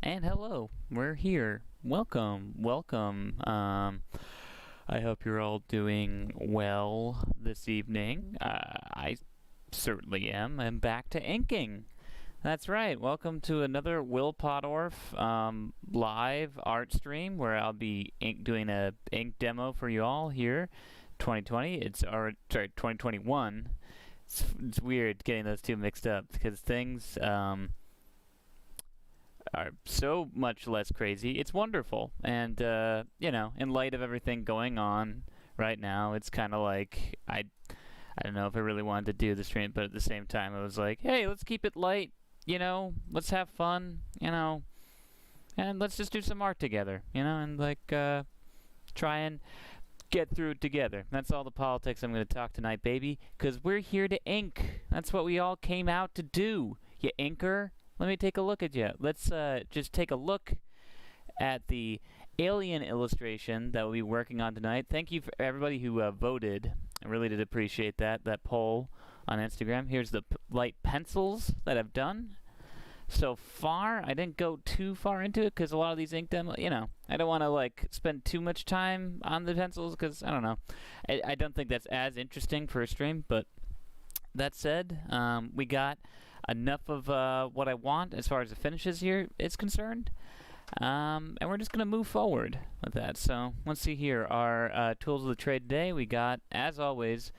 And hello, we're here. Welcome. I hope you're all doing well this evening. I certainly am. I'm back to inking. That's right. Welcome to another Will Pottorff live art stream where I'll be doing a ink demo for you all here. 2020. Sorry, 2021. It's weird getting those two mixed up because things are so much less crazy. It's wonderful, and in light of everything going on right now, it's kind of like I don't know if I really wanted to do the stream, but at the same time, I was like, hey, let's keep it light. Let's have fun. And let's just do some art together. And try and get through it together. That's all the politics I'm going to talk tonight, baby, because we're here to ink. That's what we all came out to do. You inker. Let me take a look at you. Let's just take a look at the alien illustration that we'll be working on tonight. Thank you for everybody who voted. I really did appreciate that poll on Instagram. Here's the light pencils that I've done so far. I didn't go too far into it because a lot of these ink demos, I don't want to spend too much time on the pencils because I don't know. I don't think that's as interesting for a stream, but that said, we got enough of what I want as far as the finishes here is concerned. And we're just going to move forward with that. So let's see here. Our tools of the trade today, we got, as always,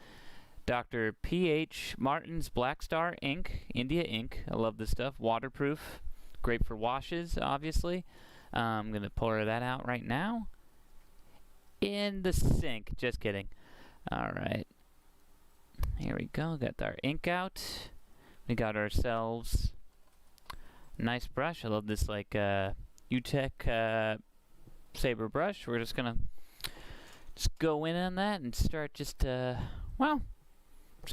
Dr. P.H. Martin's Black Star ink, India ink. I love this stuff. Waterproof. Great for washes, obviously. I'm going to pour that out right now. In the sink. Just kidding. All right. Here we go. Got our ink out. We got ourselves a nice brush. I love this UTech saber brush. We're just gonna go in on that and start just just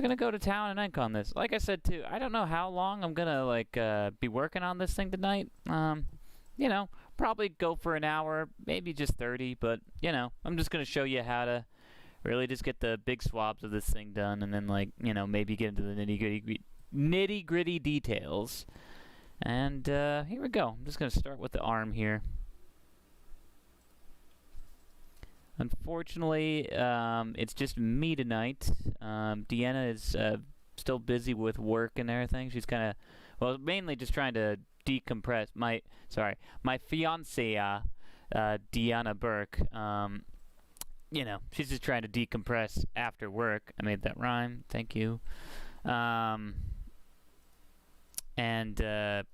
gonna go to town and ink on this. Like I said too, I don't know how long I'm gonna be working on this thing tonight. Probably go for an hour, maybe just 30, but I'm just gonna show you how to really just get the big swabs of this thing done, and then maybe get into the nitty gritty details. And here we go. I'm just gonna start with the arm here. Unfortunately, it's just me tonight. Deanna is still busy with work and everything. She's kind of, mainly just trying to decompress. My fiancée, Deanna Burke. She's just trying to decompress after work. I made that rhyme. Thank you. And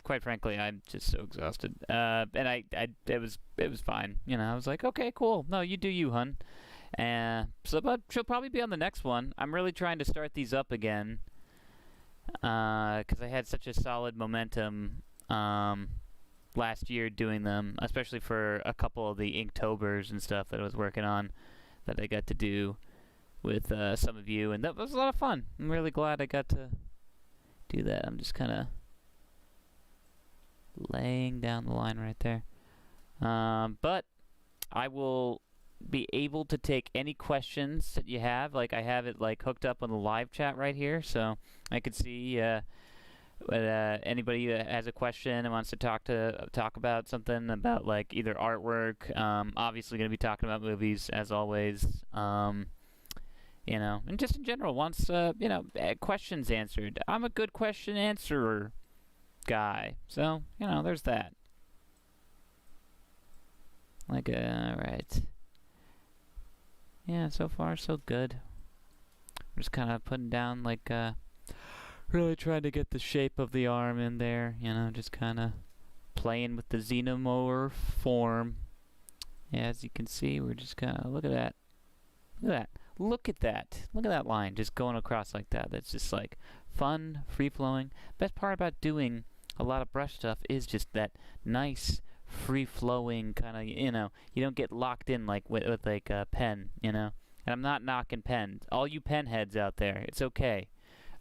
quite frankly, I'm just so exhausted. And it was fine. I was like, okay, cool. No, you do you, hun. But she'll probably be on the next one. I'm really trying to start these up again, because I had such a solid momentum last year doing them, especially for a couple of the Inktobers and stuff that I was working on that I got to do with some of you, and that was a lot of fun. I'm really glad I got to do that. I'm just kind of laying down the line right there. But I will be able to take any questions that you have. I have it hooked up on the live chat right here, so I could see anybody that has a question and wants to talk about something about either artwork. Obviously going to be talking about movies as always. And just in general wants questions answered. I'm a good question answerer guy, so there's that. Alright. Yeah, so far so good. I'm just kind of putting down really trying to get the shape of the arm in there, just kind of playing with the xenomorph form. As you can see, we're just kind of, look at that. Look at that line just going across like that. That's just fun, free-flowing. Best part about doing a lot of brush stuff is just that nice, free-flowing kind of, you don't get locked in with a pen, And I'm not knocking pens. All you pen heads out there, it's okay.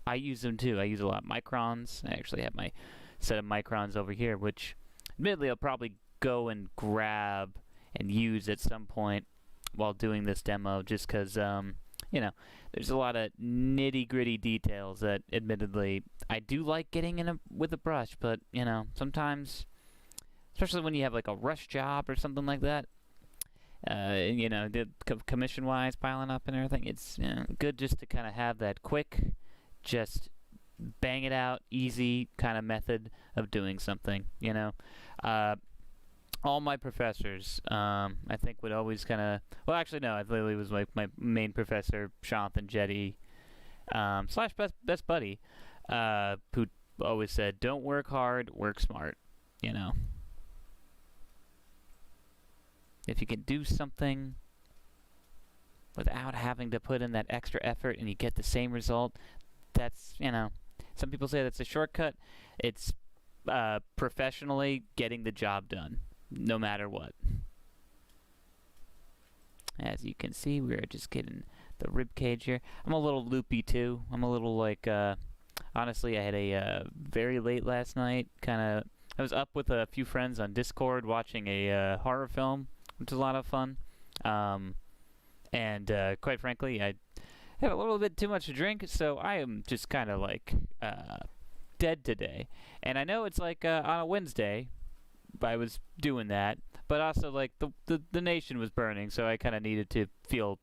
I use them too. I use a lot of microns. I actually have my set of microns over here, which admittedly I'll probably go and grab and use at some point while doing this demo, just because there's a lot of nitty-gritty details that admittedly I do like getting in with a brush, but sometimes especially when you have like a rush job or something like that. The commission-wise piling up and everything. It's good just to kind of have that quick, just bang it out, easy kind of method of doing something. All my professors, I think, would always kind of. Well, actually, no. It literally was like my main professor, Jonathan Jetty, slash best buddy, who always said, "Don't work hard, work smart." If you can do something without having to put in that extra effort and you get the same result, that's, some people say that's a shortcut. It's professionally getting the job done, no matter what. As you can see, we're just getting the rib cage here. I'm a little loopy too. I'm a little like, honestly, I had a very late last night. I was up with a few friends on Discord watching a horror film, which is a lot of fun. And quite frankly, I had a little bit too much to drink, so I am just kind of like dead today. And I know it's like on a Wednesday, I was doing that, but also like the nation was burning, so I kind of needed to feel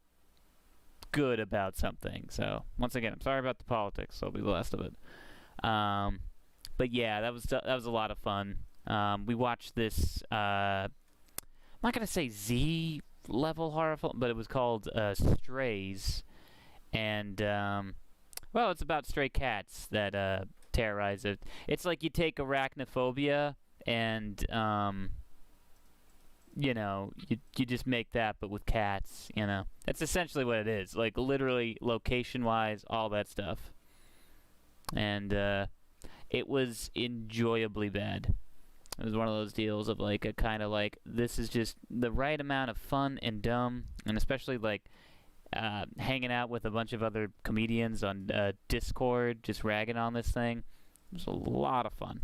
good about something. So once again, I'm sorry about the politics. That'll be the last of it. But yeah, that was a lot of fun. We watched this. I'm not gonna say Z level horror film, but it was called Strays, and well, it's about stray cats that terrorize it. It's like you take arachnophobia and you just make that, but with cats. That's essentially what it is. Like literally, location-wise, all that stuff, and it was enjoyably bad. It was one of those deals of like a kind of like, this is just the right amount of fun and dumb, and especially like hanging out with a bunch of other comedians on Discord, just ragging on this thing. It was a lot of fun.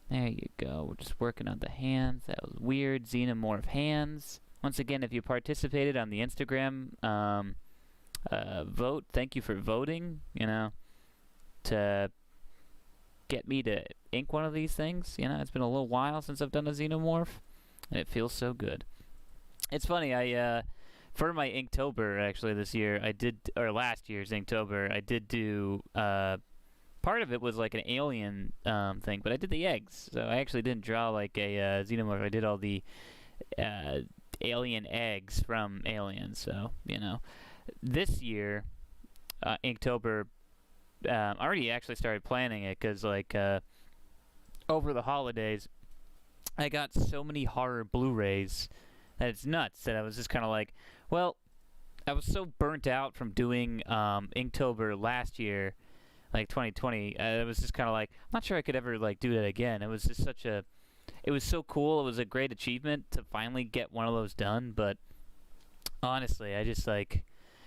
There you go. We're just working on the hands. That was weird. Xenomorph hands. Once again, if you participated on the Instagram vote, thank you for voting, to get me to ink one of these things. It's been a little while since I've done a Xenomorph, and it feels so good. It's funny, I for my Inktober, actually, this year, or last year's Inktober, I did do, part of it was like an alien thing, but I did the eggs, so I actually didn't draw like a Xenomorph. I did all the alien eggs from Aliens, so, This year, Inktober, I already actually started planning it because, like, over the holidays, I got so many horror Blu-rays that it's nuts that I was just kind of like, well, I was so burnt out from doing Inktober last year, like 2020. I was just kind of like, I'm not sure I could ever like do that again. It was just it was so cool. It was a great achievement to finally get one of those done. But honestly, I just like.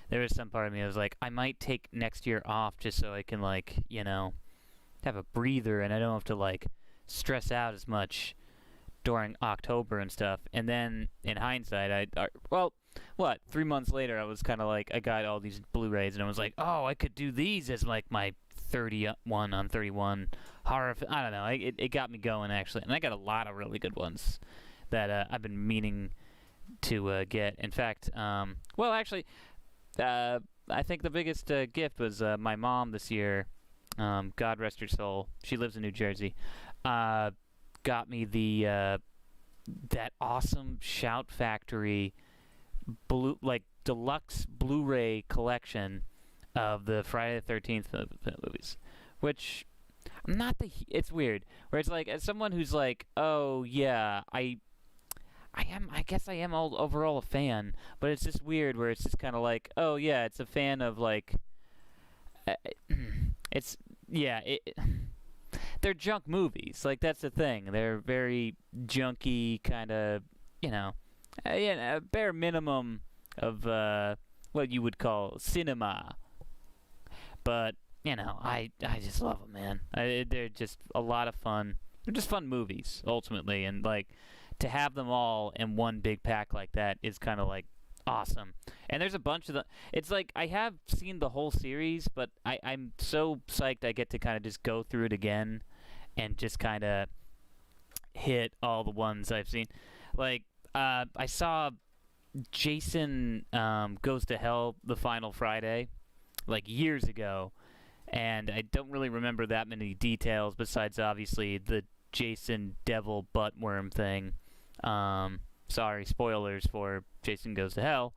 There was some part of me that was like, I might take next year off just so I can, like, have a breather and I don't have to, like, stress out as much during October and stuff. And then, in hindsight, 3 months later, I was kind of like, I got all these Blu-rays and I was like, oh, I could do these as, like, my 31 on 31 horror. I don't know. It got me going, actually. And I got a lot of really good ones that I've been meaning to get. In fact, actually... I think the biggest gift was my mom this year, God rest her soul, she lives in New Jersey, got me that awesome Shout Factory deluxe Blu-ray collection of the Friday the 13th movies, which I'm not it's weird, where it's like, as someone who's like, oh yeah, I guess I am overall a fan, but it's just weird where it's just kind of like, oh yeah, it's a fan of like, they're junk movies. Like, that's the thing. They're very junky kind of, a bare minimum of what you would call cinema. But, I just love them, man. They're just a lot of fun. They're just fun movies, ultimately, and like, to have them all in one big pack like that is kind of like awesome. And there's a bunch of the. It's like I have seen the whole series, but I'm so psyched I get to kind of just go through it again and just kind of hit all the ones I've seen. Like I saw Jason Goes to Hell the final Friday, like years ago, and I don't really remember that many details besides obviously the Jason Devil Buttworm thing. Sorry, spoilers for Jason Goes to Hell,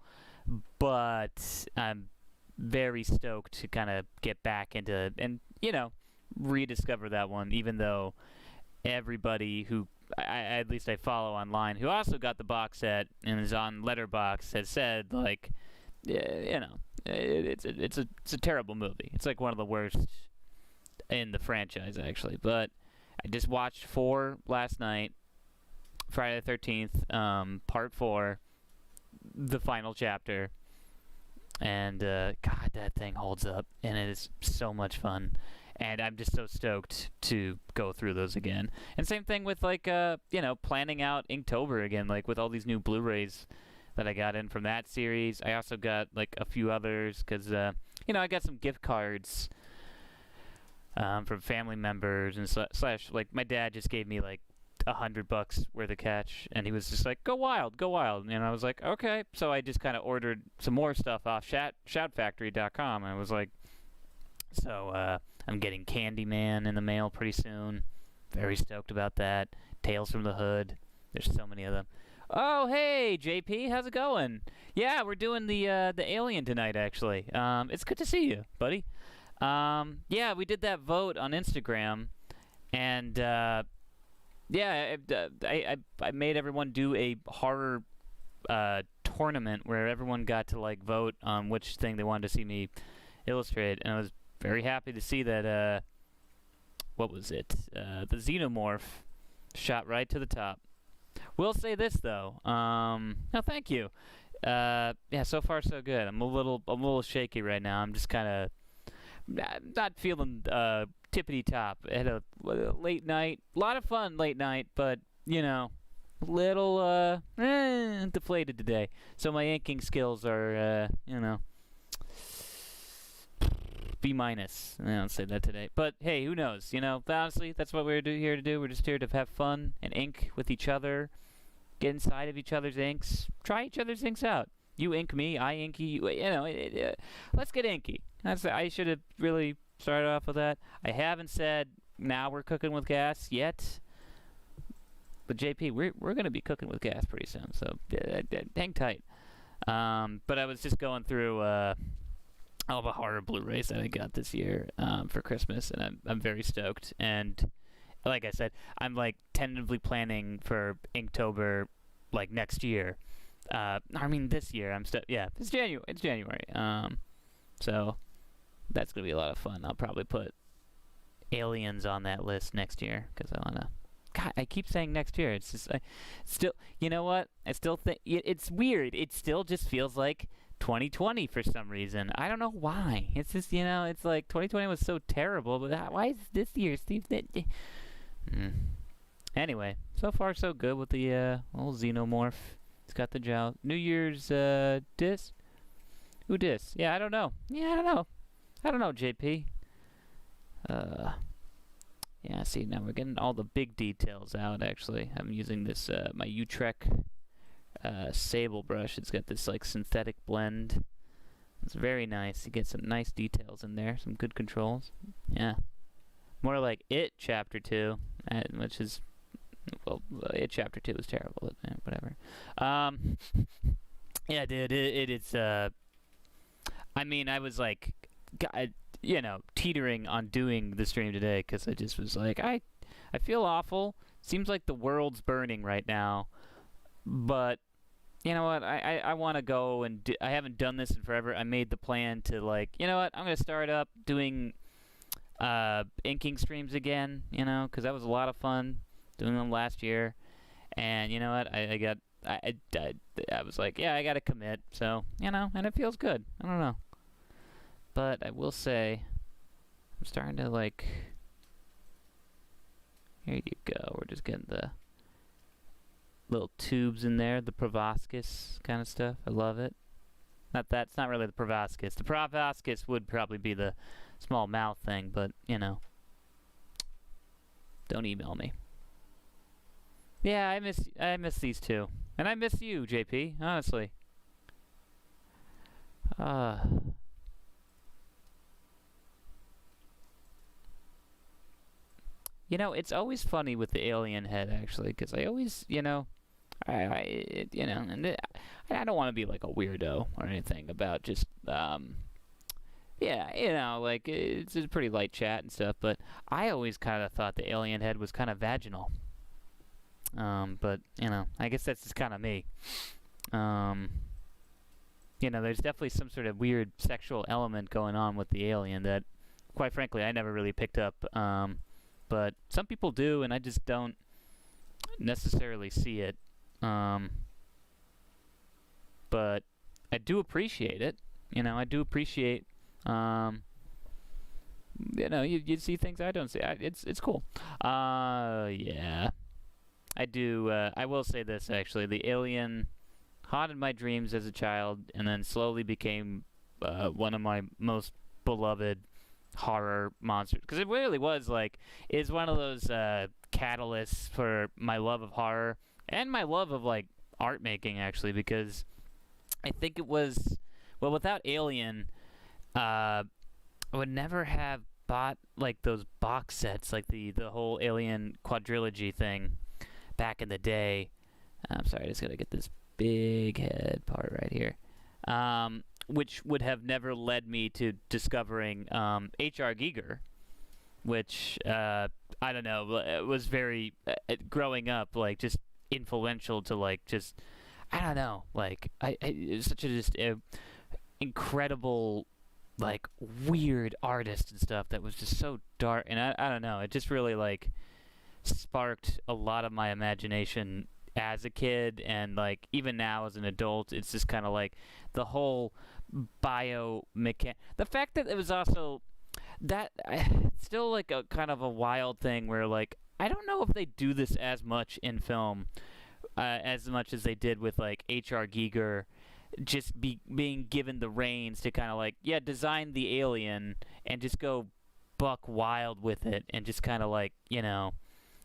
but I'm very stoked to kind of get back into and rediscover that one, even though everybody who at least I follow online who also got the box set and is on Letterboxd has said like, it's a terrible movie. It's like one of the worst in the franchise actually. But I just watched 4 last night. Friday the 13th, Part 4, the final chapter, and God, that thing holds up, and it is so much fun, and I'm just so stoked to go through those again. And same thing with like, planning out Inktober again, like with all these new Blu-rays that I got in from that series. I also got like a few others because, I got some gift cards from family members and slash like my dad just gave me like $100 worth of cash, and he was just like, go wild, and I was like, okay. So I just kind of ordered some more stuff off shoutfactory.com, and I was like, so I'm getting Candyman in the mail pretty soon. Very stoked about that. Tales from the Hood. There's so many of them. Oh, hey, JP, how's it going? Yeah, we're doing the Alien tonight, actually. It's good to see you, buddy. Yeah, we did that vote on Instagram, and yeah, I made everyone do a horror tournament where everyone got to like vote on which thing they wanted to see me illustrate, and I was very happy to see that. What was it? The Xenomorph shot right to the top. Will say this though. No, thank you. Yeah, so far so good. I'm a little shaky right now. I'm just kind of not feeling tippity top. I had a late night, a lot of fun late night, but little deflated today. So my inking skills are B minus. I don't say that today, but hey, who knows? Honestly, that's what we're here to do. We're just here to have fun and ink with each other, get inside of each other's inks, try each other's inks out. You ink me, I ink you. Let's get inky. I should have really started off with that. I haven't said now we're cooking with gas yet, but JP, we're gonna be cooking with gas pretty soon. So hang tight. But I was just going through all the horror Blu-rays that I got this year for Christmas, and I'm very stoked. And like I said, I'm like tentatively planning for Inktober, like next year. I mean this year. Yeah, it's January. It's January. So that's gonna be a lot of fun. I'll probably put Aliens on that list next year because I wanna. God, I keep saying next year. It's just still. You know what? I still think it's weird. It still just feels like 2020 for some reason. I don't know why. It's just it's like 2020 was so terrible, but why is this year, Steve? Anyway, so far so good with the little Xenomorph. It's got the jowl. New Year's disc. Who dis? Yeah, I don't know. I don't know, JP. Yeah, see, now we're getting all the big details out, actually. I'm using this, my Utrecht sable brush. It's got this, like, synthetic blend. It's very nice. You get some nice details in there, some good controls. Yeah. More like It Chapter 2, which is, well, It Chapter 2 was terrible, but whatever. Yeah, dude, it's, I mean, I was, like, teetering on doing the stream today because I just was like, I feel awful. Seems like the world's burning right now. But, you know what? I want to go and I haven't done this in forever. I made the plan to, like, you know what? I'm going to start up doing inking streams again, because that was a lot of fun doing them last year. And, you know what? I was like, yeah, I got to commit. So, and it feels good. I don't know. But I will say, I'm starting to, like, here you go. We're just getting the little tubes in there, the proboscis kind of stuff. I love it. Not that, it's not really the proboscis. The proboscis would probably be the small mouth thing, but, you know. Don't email me. Yeah, I miss these two. And I miss you, JP, honestly. You know, it's always funny with the alien head, actually, because I always, you know, you know, and I don't want to be like a weirdo or anything about just, yeah, you know, like it's a pretty light chat and stuff, but I always kind of thought the alien head was kind of vaginal. But you know, I guess that's just kind of me. You know, there's definitely some sort of weird sexual element going on with the alien that, quite frankly, I never really picked up. But some people do, and I just don't necessarily see it. But I do appreciate it. You know, I do appreciate. You know, you see things I don't see. It's cool. Yeah. I do. I will say this actually. The alien haunted my dreams as a child, and then slowly became one of my most beloved horror monsters, because it really was like, is one of those catalysts for my love of horror and my love of like art making, actually, because I think it was, well, without Alien, I would never have bought like those box sets, like the whole Alien quadrilogy thing back in the day. I'm sorry, I just gotta get this big head part right here. Which would have never led me to discovering H.R. Giger, which, I don't know, was very, growing up, like, just influential to, like, just, I don't know, like, it was such a just incredible, like, weird artist and stuff that was just so dark, and I don't know, it just really, like, sparked a lot of my imagination as a kid, and, like, even now as an adult, it's just kind of, like, the whole biomechan. The fact that it was also that still like a kind of a wild thing where like I don't know if they do this as much in film as much as they did with like H.R. Giger just being given the reins to kind of like design the alien and just go buck wild with it and just kind of like, you know,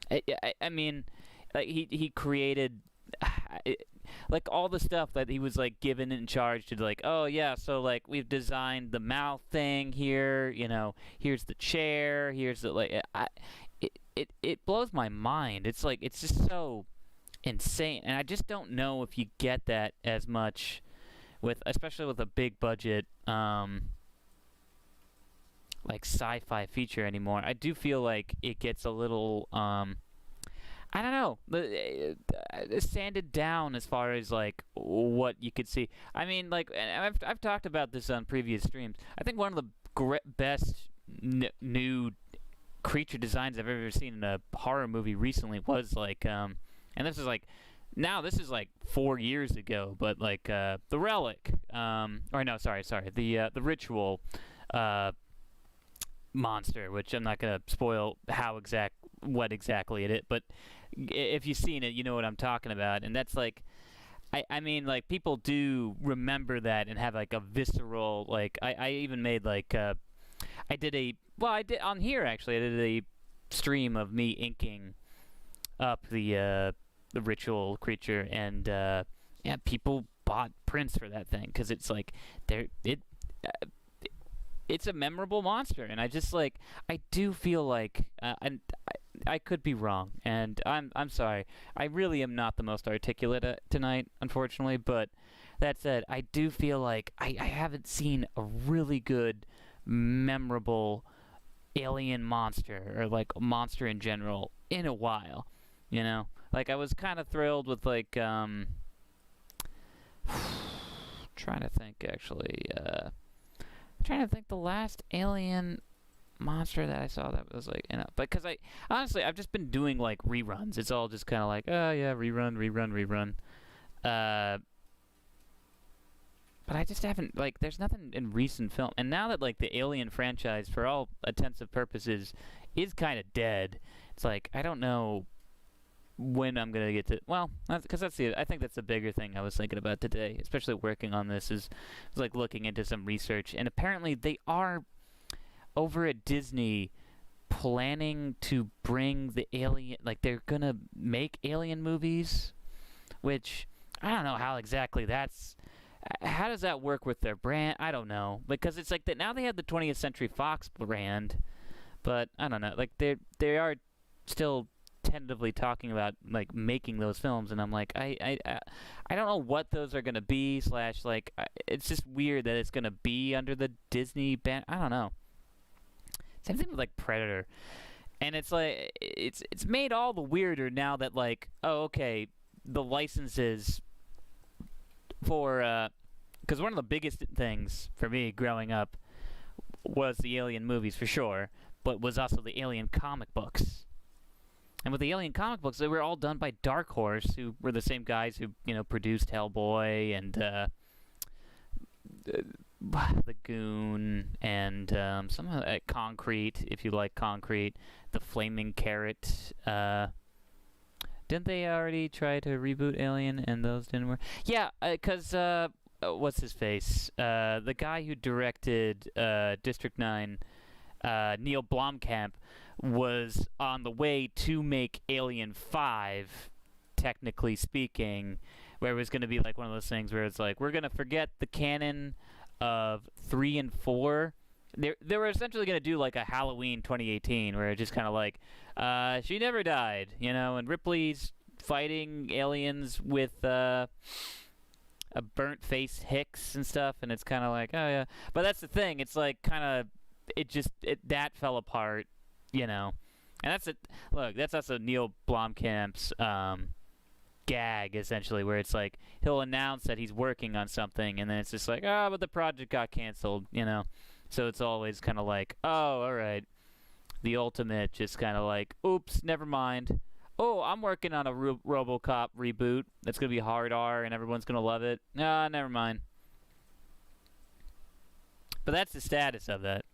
I mean, like he created like all the stuff that he was like given in charge to, like, oh yeah, so like we've designed the mouth thing here, you know, here's the chair, here's the like, it blows my mind. It's like, it's just so insane, and I just don't know if you get that as much with, especially with a big budget like sci-fi feature anymore. I do feel like it gets a little I don't know, sanded down as far as like what you could see. I mean, like, and I've talked about this on previous streams. I think one of the best new creature designs I've ever seen in a horror movie recently was like, and this is like, now this is like 4 years ago, but like the Relic, or no, sorry, the Ritual monster, which I'm not gonna spoil what exactly it is, but if you've seen it, you know what I'm talking about. And that's like, I mean, like, people do remember that and have like a visceral, like, I even made like I did on here actually, I did a stream of me inking up the Ritual creature, and yeah, people bought prints for that thing because it's like it's a memorable monster, and I just like, I do feel like I could be wrong, and I'm sorry. I really am not the most articulate tonight, unfortunately, but that said, I do feel like I haven't seen a really good, memorable alien monster, or like monster in general, in a while, you know? Like, I was kind of thrilled with like, trying to think, actually, trying to think the last alien monster that I saw that was like, you know, because honestly, I've just been doing like reruns. It's all just kind of like, oh yeah, rerun. But I just haven't, like, there's nothing in recent film. And now that like the Alien franchise, for all intents and purposes, is kind of dead, it's like, I don't know when I'm gonna get to, well, because I think that's the bigger thing I was thinking about today, especially working on this, is like looking into some research, and apparently they are over at Disney planning to bring the Alien, like they're gonna make Alien movies, which I don't know how exactly that's. How does that work with their brand? I don't know, because it's like that now they have the 20th Century Fox brand, but I don't know. Like they are still tentatively talking about like making those films, and I'm like I don't know what those are gonna be. Slash like it's just weird that it's gonna be under the Disney ban. I don't know. Same thing with like Predator, and it's like it's made all the weirder now that like, oh okay, the licenses for because one of the biggest things for me growing up was the Alien movies for sure, but was also the Alien comic books. And with the Alien comic books, they were all done by Dark Horse, who were the same guys who produced Hellboy and the Goon and some Concrete, if you like Concrete, the Flaming Carrot. Didn't they already try to reboot Alien and those didn't work? Yeah, because what's his face? The guy who directed District 9, Neil Blomkamp, was on the way to make Alien 5, technically speaking, where it was going to be like one of those things where it's like, we're going to forget the canon of 3 and 4. They were essentially going to do like a Halloween 2018 where it's just kind of like, she never died, and Ripley's fighting aliens with a burnt face Hicks and stuff, and it's kind of like, oh yeah. But that's the thing, it's like kind of, that fell apart, and that's it. Look, that's also Neil Blomkamp's gag, essentially, where it's like he'll announce that he's working on something, and then it's just like, but the project got canceled, So it's always kind of like, oh, all right. The ultimate, just kind of like, oops, never mind. Oh, I'm working on a RoboCop reboot that's going to be hard R and everyone's going to love it. Never mind. But that's the status of that.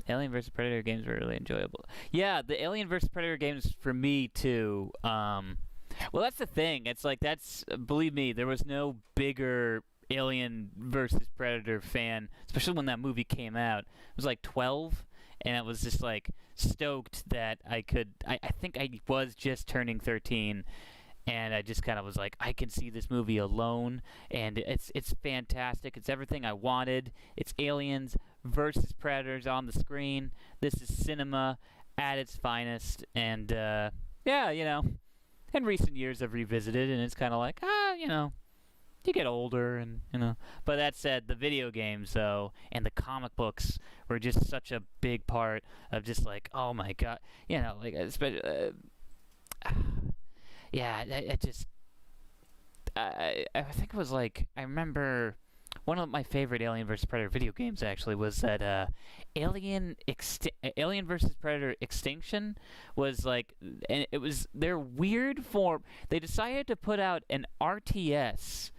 Alien vs. Predator games were really enjoyable. Yeah, the Alien vs. Predator games for me, too. Well, that's the thing. It's like, believe me, there was no bigger Alien vs. Predator fan, especially when that movie came out. I was like 12, and I was just like stoked that I think I was just turning 13, and I just kind of was like, I can see this movie alone, and it's fantastic. It's everything I wanted. It's aliens versus predators on the screen. This is cinema at its finest, and yeah, in recent years I've revisited, and it's kind of like, you get older, and But that said, the video games though and the comic books were just such a big part of just like, oh my god, like especially, yeah, I think it was like, I remember one of my favorite Alien vs. Predator video games actually was that Alien vs. Predator Extinction was like, and it was their weird form. They decided to put out an RTS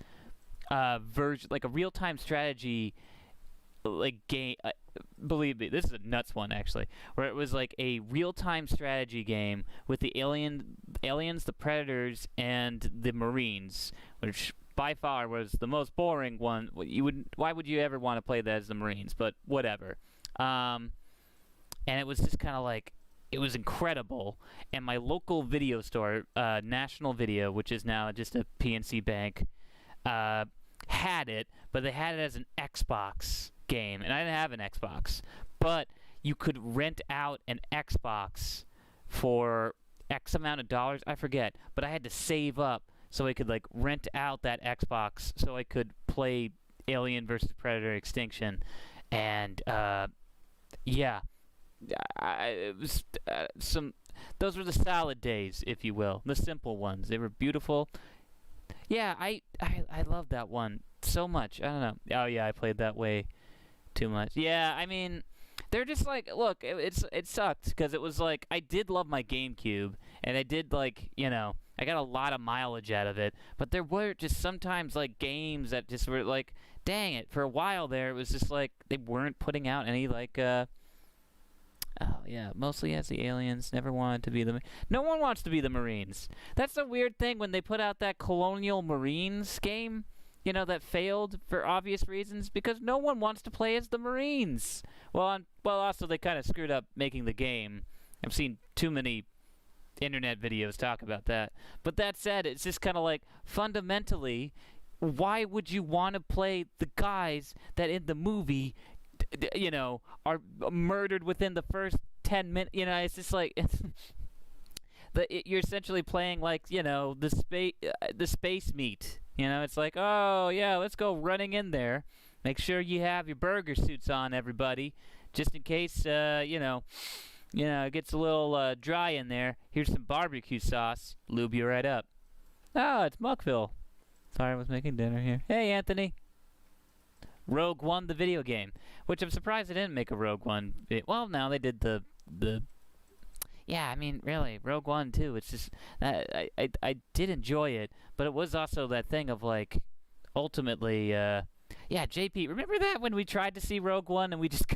version, like a real-time strategy like game. Believe me, this is a nuts one actually, where it was like a real-time strategy game with the aliens, the predators, and the Marines, which by far was the most boring one. Why would you ever want to play that as the Marines? But whatever. And it was just kind of like, it was incredible. And my local video store, National Video, which is now just a PNC Bank, had it, but they had it as an Xbox game, and I didn't have an Xbox. But you could rent out an Xbox for X amount of dollars, I forget, but I had to save up so I could like rent out that Xbox so I could play Alien vs. Predator Extinction. And yeah, it was those were the solid days, if you will, the simple ones. They were beautiful. Yeah, I love that one so much. I don't know. Oh yeah, I played that way too much. Yeah, I mean, they're just like, look, it sucked because it was like, I did love my GameCube, and I did like, I got a lot of mileage out of it, but there were just sometimes like games that just were like, dang it, for a while there it was just like they weren't putting out any like Oh yeah, mostly as the aliens. Never wanted to be the. No one wants to be the Marines. That's the weird thing when they put out that Colonial Marines game. You know that failed for obvious reasons because no one wants to play as the Marines. Well, also they kind of screwed up making the game. I've seen too many internet videos talk about that. But that said, it's just kind of like fundamentally, why would you want to play the guys that in the movie, are murdered within the first 10 minutes? It's just like you're essentially playing like the space meat. It's like, oh yeah, let's go running in there. Make sure you have your burger suits on, everybody, just in case it gets a little dry in there. Here's some barbecue sauce. Lube you right up. Oh, it's Muckville. Sorry, I was making dinner here. Hey, Anthony. Rogue One, the video game, which I'm surprised they didn't make a Rogue One. Well, now they did the. Yeah, I mean, really, Rogue One too. It's just I did enjoy it, but it was also that thing of like, ultimately, yeah, JP. Remember that when we tried to see Rogue One and we just.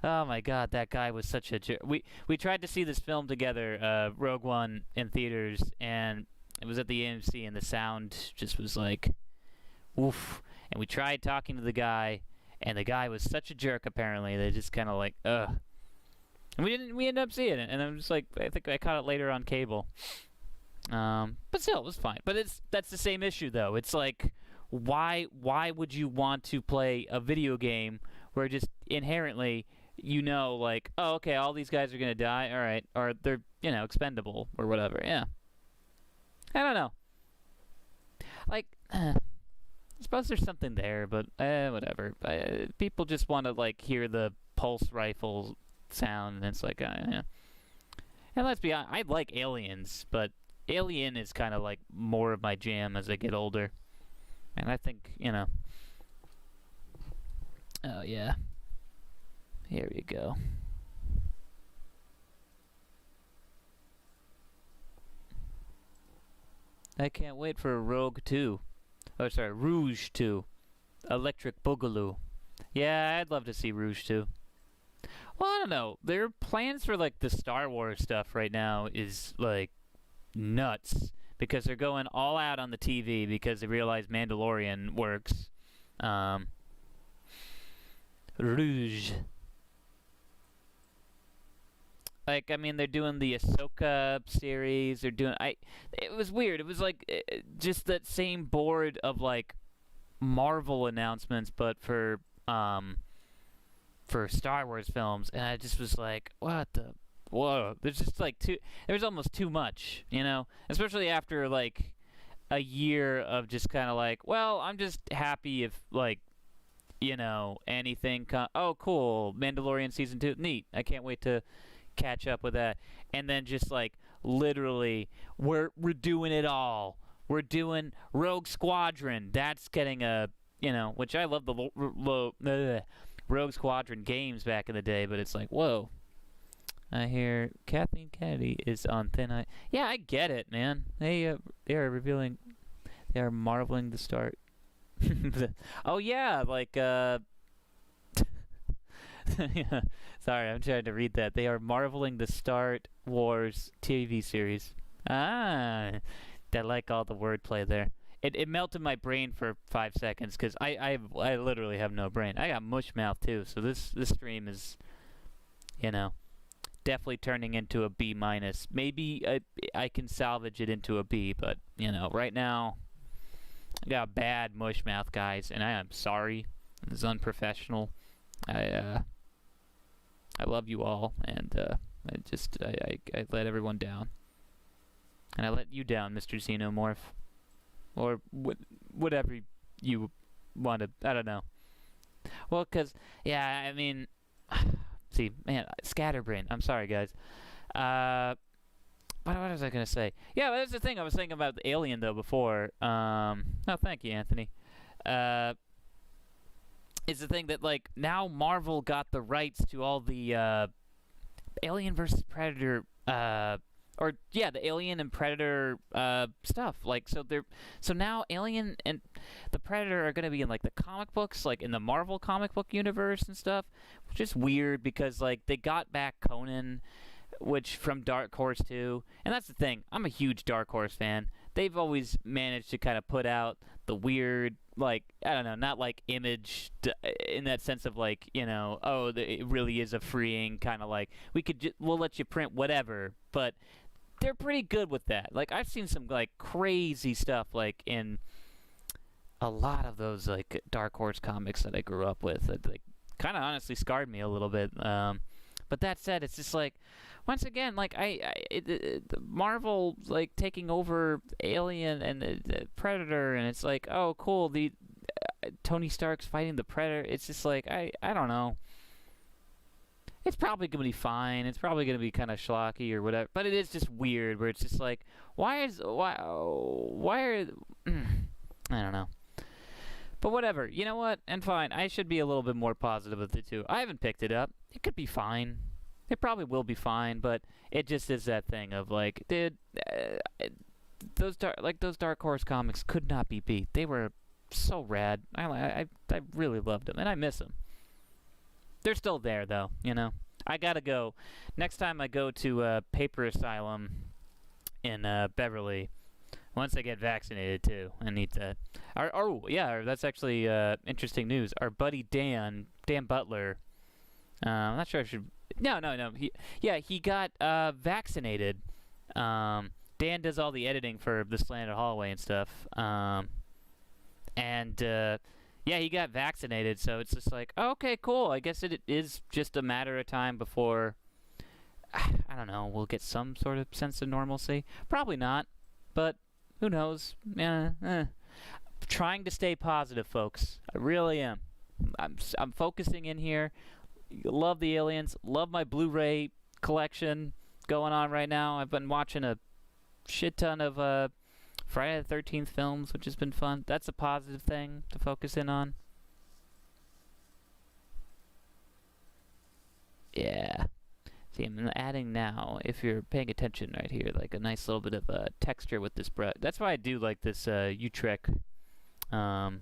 Oh my God, that guy was such a jerk. We tried to see this film together, Rogue One, in theaters, and it was at the AMC, and the sound just was like, oof. And we tried talking to the guy, and the guy was such a jerk. Apparently, they just kind of like, ugh. And we ended up seeing it, and I'm just like, I think I caught it later on cable. But still, it was fine. But that's the same issue, though. It's like, why would you want to play a video game where just inherently, like, oh, okay, all these guys are gonna die, all right, or they're, expendable or whatever. Yeah, I don't know. Like, I suppose there's something there, but whatever. People just want to like hear the pulse rifle sound, and it's like, yeah. And let's be honest, I like Aliens, but Alien is kind of like more of my jam as I get older, and I think Oh yeah. Here we go. I can't wait for Rogue 2. Oh, sorry, Rouge 2. Electric Boogaloo. Yeah, I'd love to see Rouge 2. Well, I don't know. Their plans for, like, the Star Wars stuff right now is, like, nuts. Because they're going all out on the TV because they realize Mandalorian works. Rouge. Like, I mean, they're doing the Ahsoka series. They're doing... It was weird. It was, like, just that same board of, like, Marvel announcements, but for Star Wars films. And I just was like, what the... Whoa. There's just, like, there's almost too much, Especially after, like, a year of just kind of like, well, I'm just happy if, like, anything... oh, cool. Mandalorian Season 2. Neat. I can't wait to catch up with that. And then just like literally we're doing it all. We're doing Rogue Squadron. That's getting a which I love the Rogue Squadron games back in the day, but it's like, whoa. I hear Kathleen Kennedy is on thin ice. Yeah, I get it, man. They are revealing, they are marveling the start. Oh yeah, like yeah. Sorry, I'm trying to read that. They are marveling the Star Wars TV series. Ah, I like all the wordplay there. It melted my brain for 5 seconds because I literally have no brain. I got mush mouth too, so this stream is, definitely turning into a B minus. Maybe I can salvage it into a B, but right now I got bad mush mouth, guys, and I am sorry. It's unprofessional. I love you all, and I let everyone down. And I let you down, Mr. Xenomorph. Or whatever you want to... I don't know. Well, because... Yeah, I mean... See, man, scatterbrain. I'm sorry, guys. What was I going to say? Yeah, that's the thing. I was thinking about the Alien, though, before. Oh, thank you, Anthony. Is the thing that, like, now Marvel got the rights to all the Alien vs. Predator or yeah, the Alien and Predator stuff. Like, so now Alien and the Predator are gonna be in like the comic books, like in the Marvel comic book universe and stuff, which is weird because like they got back Conan, which from Dark Horse too, and that's the thing. I'm a huge Dark Horse fan. They've always managed to kind of put out the weird, like, I don't know, not like Image in that sense of like, oh, it really is a freeing kind of like we'll let you print whatever, but they're pretty good with that. Like, I've seen some like crazy stuff like in a lot of those like Dark Horse comics that I grew up with that like kind of honestly scarred me a little bit. But that said, it's just like, once again, like Marvel like taking over Alien and the Predator, and it's like, oh, cool, the Tony Stark's fighting the Predator. It's just like I don't know. It's probably gonna be fine. It's probably gonna be kind of schlocky or whatever. But it is just weird, where it's just like, why are I don't know. But whatever. You know what? And fine. I should be a little bit more positive with it too. I haven't picked it up. It could be fine. It probably will be fine, but it just is that thing of like, dude, those Dark Horse comics could not be beat. They were so rad. I really loved them, and I miss them. They're still there though, I gotta go. Next time I go to Paper Asylum in Beverly, once I get vaccinated too, I need to. That's actually interesting news. Our buddy Dan Butler. I'm not sure I should. No. He got vaccinated. Dan does all the editing for the Slanted Hallway and stuff. He got vaccinated, so it's just like, oh, okay, cool. I guess it is just a matter of time before, I don't know, we'll get some sort of sense of normalcy. Probably not, but who knows? Trying to stay positive, folks. I really am. I'm focusing in here. Love the Aliens. Love my Blu-ray collection going on right now. I've been watching a shit ton of Friday the 13th films, which has been fun. That's a positive thing to focus in on. Yeah. See, I'm adding now, if you're paying attention right here, like a nice little bit of texture with this brush. That's why I do like this Utrecht. What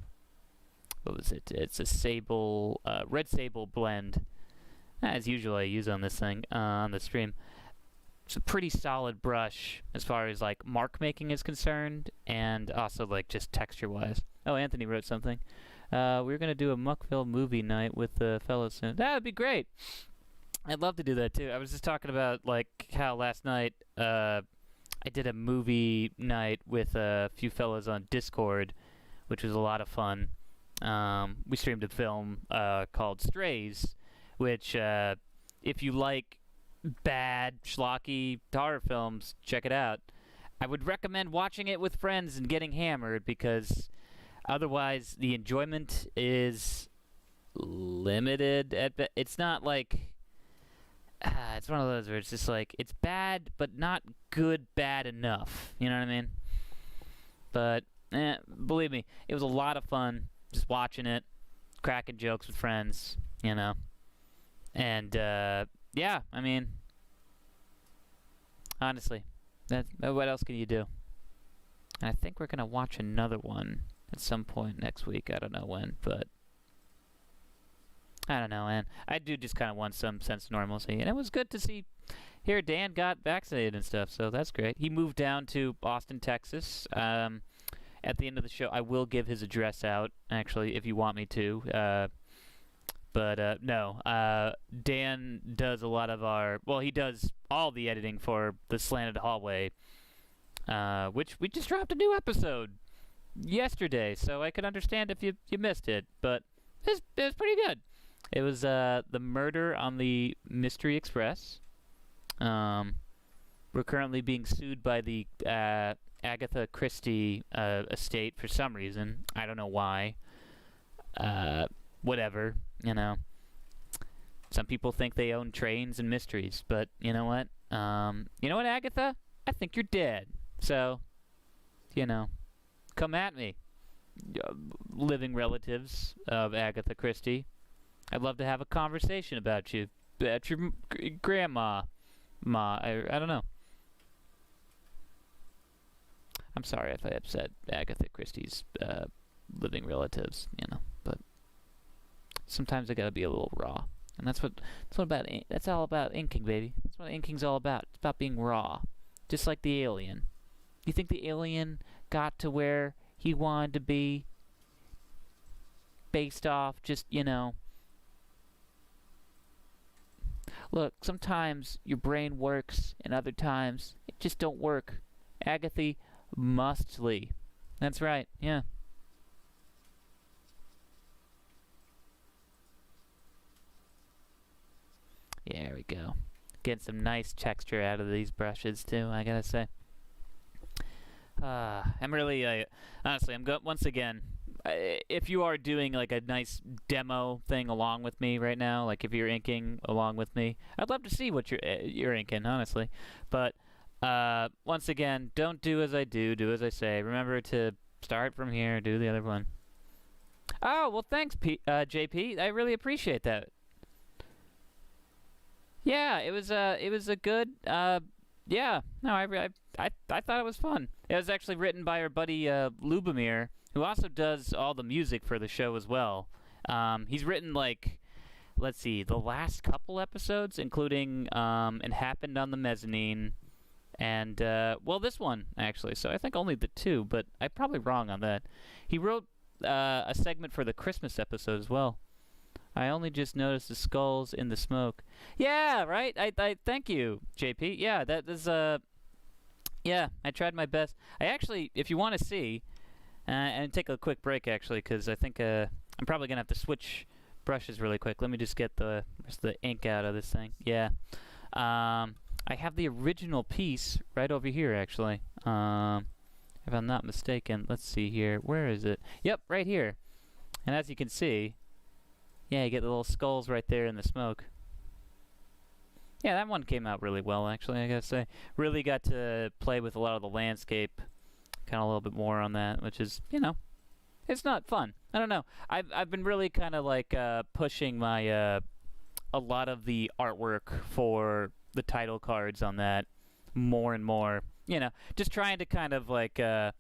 was it? It's a red sable blend. As usual, I use on this thing, on the stream. It's a pretty solid brush as far as like mark making is concerned, and also like just texture wise. Oh, Anthony wrote something. We're gonna do a Muckville movie night with the fellows soon. That would be great. I'd love to do that too. I was just talking about like how last night I did a movie night with a few fellows on Discord, which was a lot of fun. We streamed a film called Strays, which if you like bad schlocky horror films, check it out. I would recommend watching it with friends and getting hammered, because otherwise the enjoyment is limited. It's not like it's one of those where it's just like, it's bad but not good bad enough, you know what I mean? But believe me, it was a lot of fun just watching it, cracking jokes with friends, and yeah, I mean, honestly, what else can you do? And I think we're going to watch another one at some point next week. I don't know when, but I don't know, man. I do just kind of want some sense of normalcy. And it was good to hear Dan got vaccinated and stuff, so that's great. He moved down to Austin, Texas. At the end of the show, I will give his address out, actually, if you want me to. But no, Dan does a lot of he does all the editing for the Slanted Hallway, which we just dropped a new episode yesterday, so I could understand if you missed it, but it was pretty good. It was the murder on the Mystery Express. We're currently being sued by the Agatha Christie estate for some reason. I don't know why. Whatever, Some people think they own trains and mysteries, but you know what? Agatha? I think you're dead. So, come at me, living relatives of Agatha Christie. I'd love to have a conversation about you, about your grandma. I don't know. I'm sorry if I upset Agatha Christie's living relatives, but sometimes I gotta be a little raw. And that's all about inking, baby. That's what inking's all about. It's about being raw. Just like the alien. You think the alien got to where he wanted to be based off just, look, sometimes your brain works and other times it just don't work. Agatha Mustly. That's right, yeah. Yeah, there we go. Getting some nice texture out of these brushes too, I gotta say. I'm really, honestly, once again, if you are doing like a nice demo thing along with me right now, like if you're inking along with me, I'd love to see what you're inking, honestly. But once again, don't do as I do as I say. Remember to start from here, do the other one. Oh, well, thanks, JP. I really appreciate that. Yeah, it was a good yeah. No, I thought it was fun. It was actually written by our buddy Lubomir, who also does all the music for the show as well. He's written like, let's see, the last couple episodes, including It Happened on the Mezzanine, and well, this one actually. So I think only the two, but I'm probably wrong on that. He wrote a segment for the Christmas episode as well. I only just noticed the skulls in the smoke. Yeah, right. I thank you, JP. Yeah, that is yeah, I tried my best. I actually, if you want to see, and take a quick break actually, because I think I'm probably gonna have to switch brushes really quick. Let me just get the rest of the ink out of this thing. Yeah, I have the original piece right over here actually. If I'm not mistaken, let's see here. Where is it? Yep, right here. And as you can see, yeah, you get the little skulls right there in the smoke. Yeah, that one came out really well, actually, I gotta say. Really got to play with a lot of the landscape, kind of a little bit more on that, which is, it's not fun. I don't know. I've been really kind of like pushing my a lot of the artwork for the title cards on that more and more. Just trying to kind of like, well,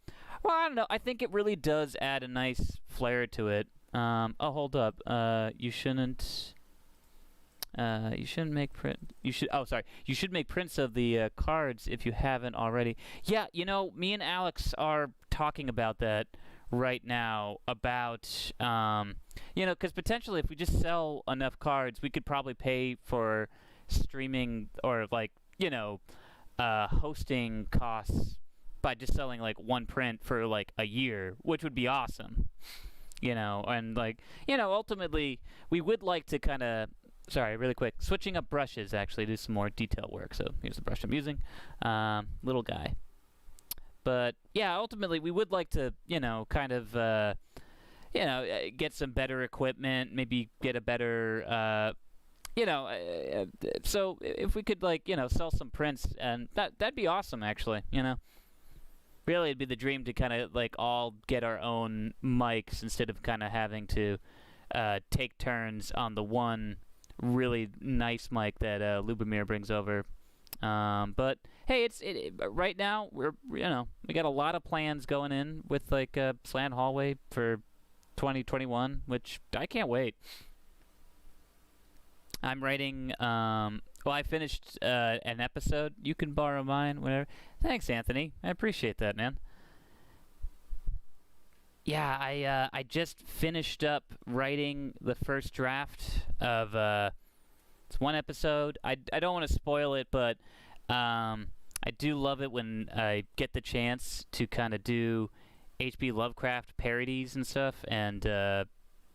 I don't know. I think it really does add a nice flair to it. Oh, hold up. You shouldn't make print. You should make prints of the cards if you haven't already. Yeah, me and Alex are talking about that right now. About, because potentially if we just sell enough cards, we could probably pay for streaming or like, hosting costs by just selling like one print for like a year, which would be awesome. And like, ultimately, we would like to kind of, sorry, really quick, switching up brushes, actually, do some more detail work. So here's the brush I'm using, little guy. But yeah, ultimately, we would like to, kind of, get some better equipment, maybe get a better, so if we could like, sell some prints, and that'd be awesome, actually, Really, it'd be the dream to kind of like all get our own mics instead of kind of having to take turns on the one really nice mic that Lubomir brings over. But hey, right now we got a lot of plans going in with like Slant Hallway for 2021, which I can't wait. I'm writing. Well, I finished an episode. You can borrow mine, whatever. Thanks, Anthony. I appreciate that, man. Yeah, I just finished up writing the first draft of it's one episode. I don't want to spoil it, but I do love it when I get the chance to kind of do H.P. Lovecraft parodies and stuff. And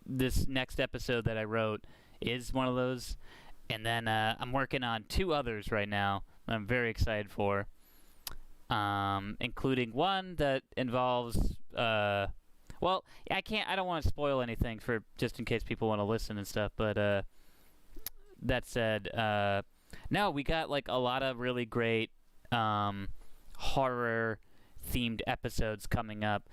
this next episode that I wrote is one of those. And then I'm working on two others right now that I'm very excited for, including one that involves, well, I don't want to spoil anything for just in case people want to listen and stuff, but that said, no, we got like a lot of really great horror-themed episodes coming up.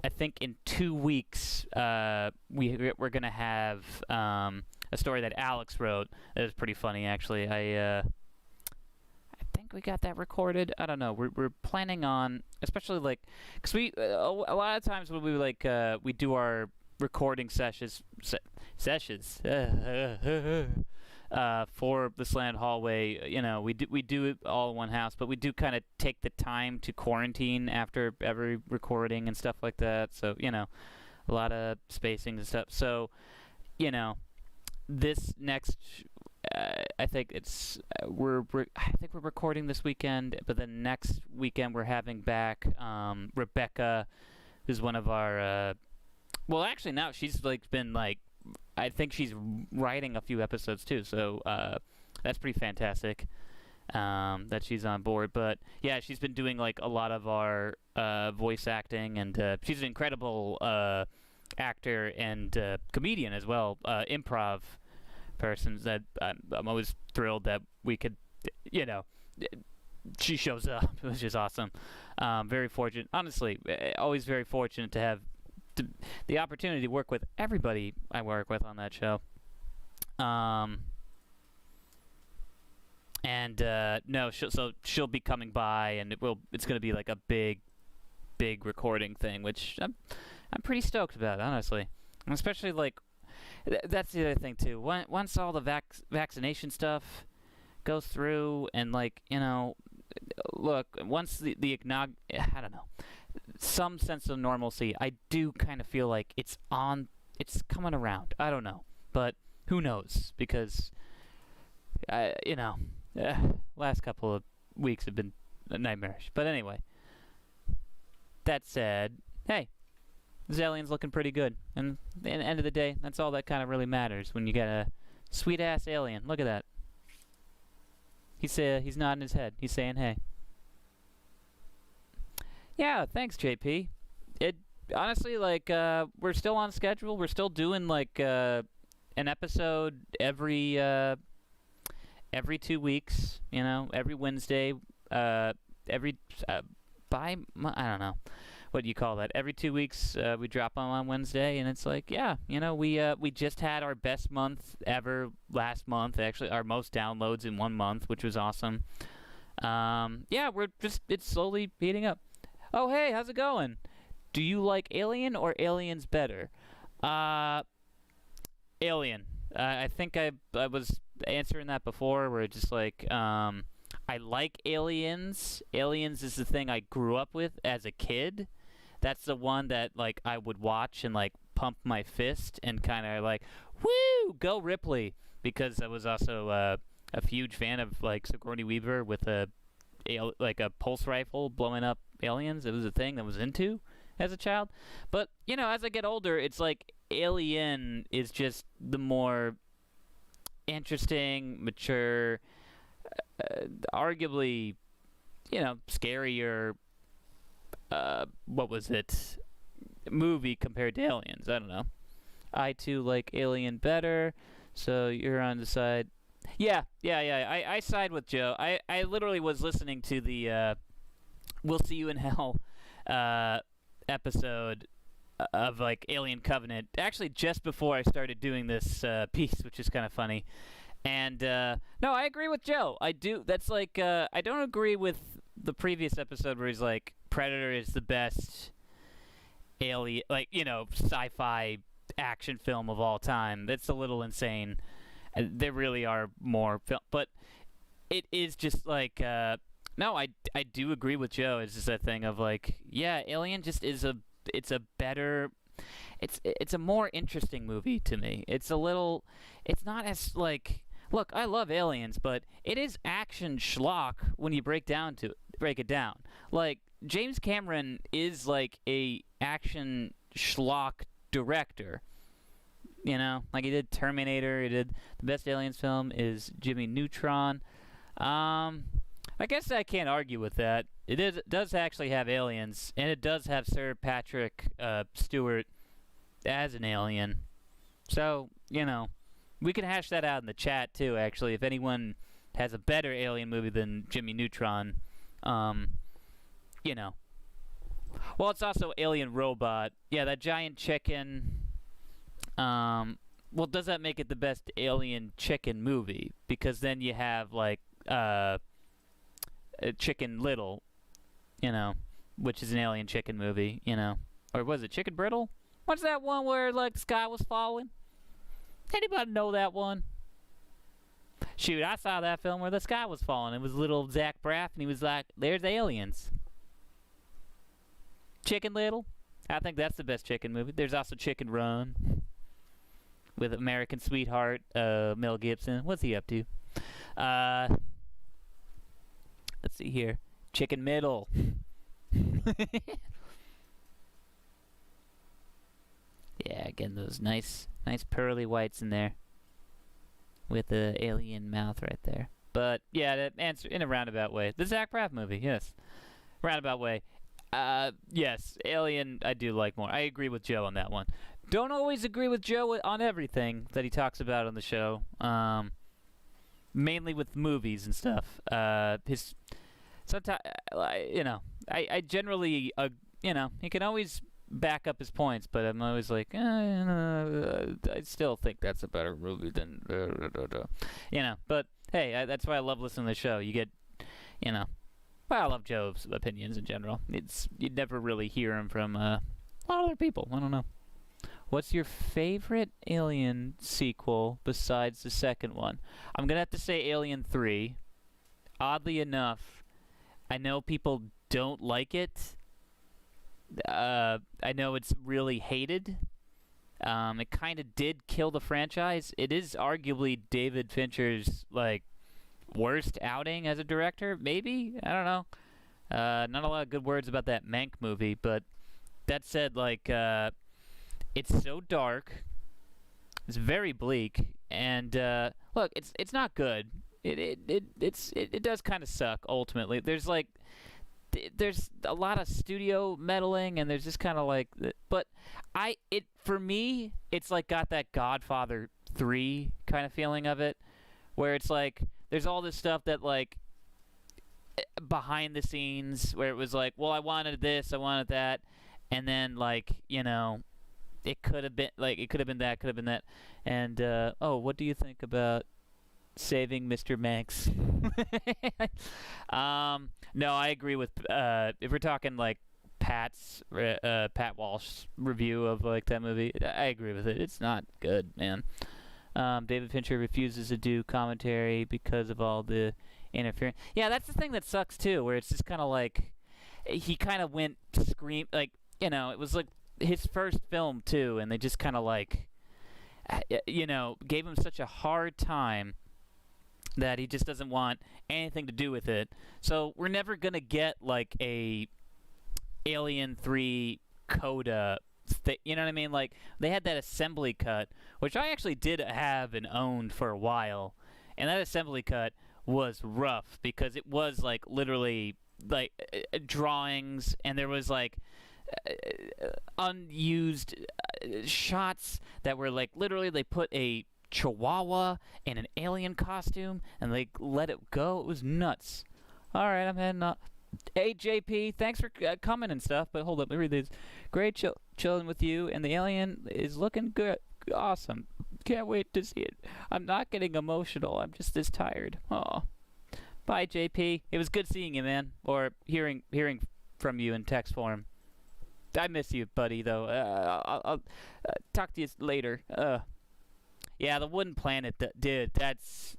I think in 2 weeks, we're going to have a story that Alex wrote. It was pretty funny, actually. I think think we got that recorded. I don't know. We're planning on, especially like, because a lot of times when we do our recording sessions for the Slant Hallway, we do it all in one house, but we do kind of take the time to quarantine after every recording and stuff like that. So a lot of spacing and stuff. So this next. I think we're recording this weekend, but then next weekend we're having back Rebecca, who's one of our. Well, actually now she's been I think she's writing a few episodes too, so that's pretty fantastic that she's on board. But yeah, she's been doing a lot of our voice acting, and she's an incredible actor and comedian as well, improv persons that I'm always thrilled that we could, she shows up, which is awesome. Very fortunate, honestly, always very fortunate to have the opportunity to work with everybody I work with on that show. So she'll be coming by, and it's going to be a big recording thing, which I'm pretty stoked about, honestly. And especially that's the other thing too. Once all the vaccination stuff goes through, and look, once the I don't know, some sense of normalcy, I do kind of feel like it's coming around. I don't know, but who knows? Because last couple of weeks have been nightmarish. But anyway, that said, hey. This alien's looking pretty good. And at the end of the day, that's all that kind of really matters when you got a sweet-ass alien. Look at that. He's nodding his head. He's saying, hey. Yeah, thanks, JP. It honestly, we're still on schedule. We're still doing, an episode every 2 weeks, every Wednesday, I don't know. What do you call that? Every 2 weeks, we drop them on Wednesday, and it's we just had our best month ever last month. Actually, our most downloads in 1 month, which was awesome. It's slowly heating up. Oh, hey, how's it going? Do you like Alien or Aliens better? Alien. I think I was answering that before, where it's just I like Aliens. Aliens is the thing I grew up with as a kid. That's the one that I would watch and pump my fist and kind of woo, go Ripley, because I was also a huge fan of Sigourney Weaver with a pulse rifle blowing up aliens. It was a thing that I was into as a child. But as I get older, it's Alien is just the more interesting, mature, arguably, scarier, what was it, movie compared to Aliens. I don't know. I too like Alien better, so you're on the side. Yeah. I side with Joe. I literally was listening to the We'll See You in Hell episode of Alien Covenant, actually just before I started doing this piece, which is kind of funny. And no, I agree with Joe. I do. That's I don't agree with the previous episode where he's Predator is the best alien, sci-fi action film of all time. That's a little insane. There really are more but it is just no, I do agree with Joe. It's just that thing of Alien just is it's a more interesting movie to me. It's not as look, I love Aliens, but it is action schlock when you break it down. James Cameron is a action schlock director. He did Terminator. He did the best Aliens film is Jimmy Neutron. I guess I can't argue with that. It does actually have aliens, and it does have Sir Patrick Stewart as an alien. So, we can hash that out in the chat too, actually. If anyone has a better alien movie than Jimmy Neutron, Well, it's also Alien Robot. Yeah, that giant chicken. Well, does that make it the best alien chicken movie? Because then you have Chicken Little, you know, which is an alien chicken movie, you know. Or was it Chicken Brittle? What's that one where, like, the sky was falling? Anybody know that one? Shoot, I saw that film where the sky was falling. It was little Zach Braff, and he was like, there's aliens. Chicken Little? I think that's the best chicken movie. There's also Chicken Run with American Sweetheart, Mel Gibson. What's he up to? Let's see here. Chicken Middle. Yeah, again, those nice pearly whites in there with the alien mouth right there. But yeah, to answer in a roundabout way, the Zach Braff movie, yes, roundabout way. Yes, Alien I do like more. I agree with Joe on that one. Don't always agree with Joe on everything that he talks about on the show. Mainly with movies and stuff. His sometimes, you know, I generally, you know, he can always back up his points, but I'm always like, I still think that's a better movie than, you know. But hey, that's why I love listening to the show. You get, you know, well, I love Joe's opinions in general. You'd never really hear him from a lot of other people. I don't know. What's your favorite Alien sequel besides the second one? I'm gonna have to say Alien 3. Oddly enough, I know people don't like it. I know it's really hated. It kind of did kill the franchise. It is arguably David Fincher's, like, worst outing as a director, maybe? I don't know. Not a lot of good words about that Mank movie, but that said, like, it's so dark. It's very bleak, and look, it's not good. It does kind of suck ultimately. There's a lot of studio meddling, and there's just kind of like, but for me, it's like got that Godfather 3 kind of feeling of it, where it's like there's all this stuff that, like, behind the scenes where it was like, well, I wanted this, I wanted that, and then, like, you know, it could have been that, could have been that, and oh, what do you think about saving Mr. Manx? No, I agree with if we're talking like Pat Walsh's review of, like, that movie, I agree with it. It's not good, man. David Fincher refuses to do commentary because of all the interference. Yeah, that's the thing that sucks too, where it's just kind of like he kind of went scream, like, you know, it was like his first film too, and they just kind of like, you know, gave him such a hard time that he just doesn't want anything to do with it. So we're never gonna get like a Alien 3 coda. You know what I mean? Like, they had that assembly cut, which I actually did have and owned for a while, and that assembly cut was rough because it was like literally like drawings, and there was like unused shots that were like literally they put a chihuahua in an alien costume and they let it go. It was nuts. All right, I'm heading up. Hey, JP, thanks for coming and stuff, but hold up, let me read these. Great chilling with you, and the alien is looking good. Awesome. Can't wait to see it. I'm not getting emotional. I'm just this tired. Aw. Bye, JP. It was good seeing you, man, or hearing from you in text form. I miss you, buddy, though. I'll talk to you later. Yeah, the wooden planet, dude, that's,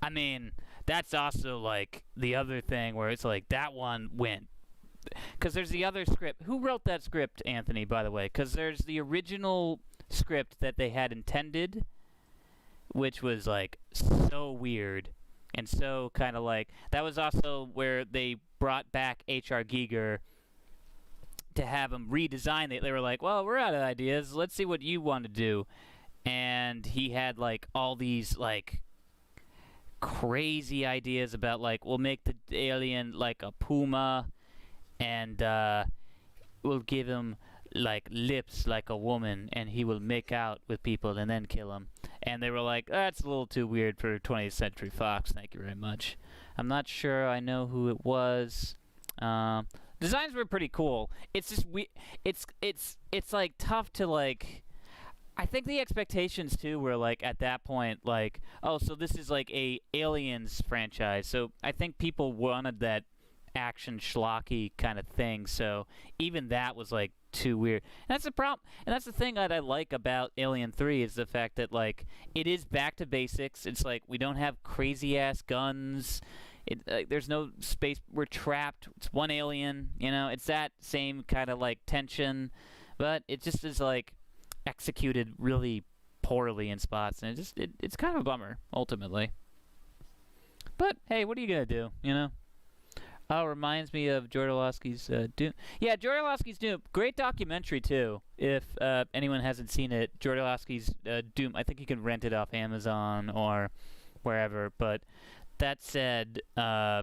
I mean, that's also, like, the other thing where it's like, that one went. Because there's the other script. Who wrote that script, Anthony, by the way? Because there's the original script that they had intended, which was, like, so weird. And so kind of like, that was also where they brought back H.R. Giger to have him redesign it. They were like, well, we're out of ideas. Let's see what you want to do. And he had, like, all these, like, crazy ideas about, like, we'll make the alien like a puma, and we'll give him, like, lips like a woman, and he will make out with people and then kill them. And they were like, that's a little too weird for 20th Century Fox. Thank you very much. I'm not sure I know who it was. Designs were pretty cool. It's just it's like tough to, like, I think the expectations too were, like, at that point, like, oh, so this is like a Aliens franchise. So I think people wanted that action schlocky kind of thing. So even that was like too weird. And that's the problem. And that's the thing that I like about Alien 3 is the fact that like it is back to basics. It's like we don't have crazy ass guns. There's no space. We're trapped. It's one alien. You know, it's that same kind of like tension, but it just is like executed really poorly in spots, and it's kind of a bummer ultimately. But hey, what are you gonna do? You know. Oh, reminds me of Jodorowsky's Doom. Yeah, Jodorowsky's Doom. Great documentary too. If anyone hasn't seen it, Jodorowsky's Doom. I think you can rent it off Amazon or wherever. But that said, yeah,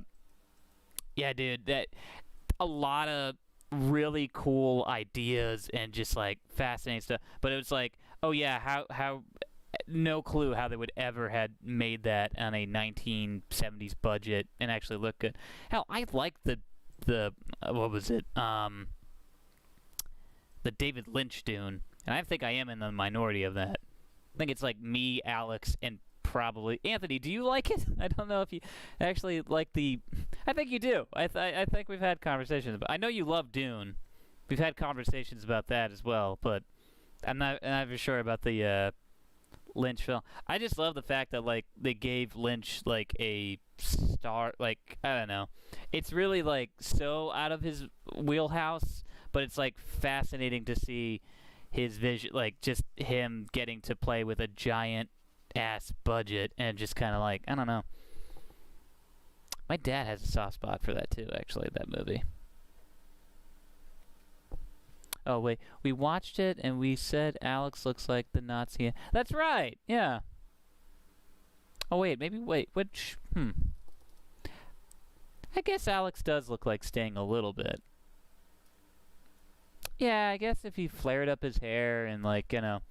dude, that a lot of really cool ideas and just like fascinating stuff. But it was like, oh yeah, how no clue how they would ever had made that on a 1970s budget and actually look good. Hell, I like the what was it? The David Lynch Dune, and I think I am in the minority of that. I think it's like me, Alex, and probably Anthony. Do you like it? I don't know if you actually like the. I think you do. I think we've had conversations. But I know you love Dune. We've had conversations about that as well, but I'm not for sure about the Lynch film. I just love the fact that like they gave Lynch like a star. Like I don't know. It's really like so out of his wheelhouse, but it's like fascinating to see his vision, like just him getting to play with a giant ass budget and just kind of like I don't know. My dad has a soft spot for that too, actually, that movie. Oh wait, we watched it and we said Alex looks like the Nazi. That's right. Yeah. Oh wait, maybe which I guess Alex does look like Sting a little bit. Yeah, I guess if he flared up his hair and like, you know,